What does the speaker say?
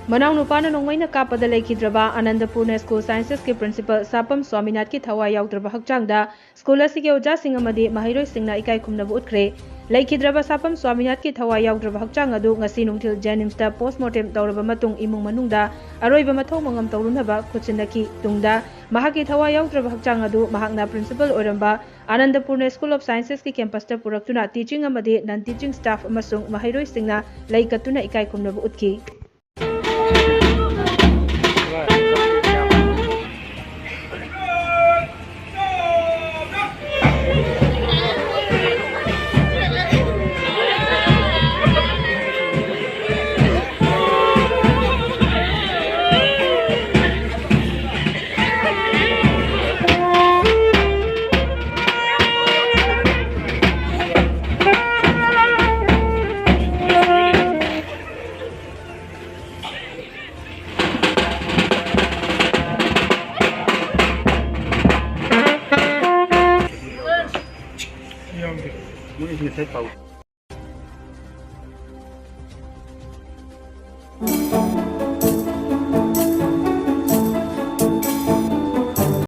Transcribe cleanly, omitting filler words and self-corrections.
Manaonupana Nongmeina Kappada Leikhidraba Anandapurna School Sciences के principal Sapam Swaminath की थवाई याउद्रबा हक्चांग स्कूल के ओजा महैरोई सिंगना इकाईखुमनबु उतख्रे Leikhidraba सापम स्वामीनाथ की थवाई याउद्रबा हक्चांग अदु ngasi nungthil जेनिम्स पोस्टमार्टम तौरबा मतुंग इमुंग मनुंगदा अरोइबा मथौ मंगम तौरुनबा खुचिनकी तुंगदा महाकी थवाई याउद्रबा हक्चांग अदु महाकना प्रिंसिपल ओरंबा आनंदपुरना स्कूल ऑफ साइंसेस की कैंपस पुरक्तुना टीचिंग अमदि नॉन टीचिंग स्टाफ अमसुंग महैरोई सिंगना लेइकतुना इकाईखुमनबु उतकी Ini saya tahu.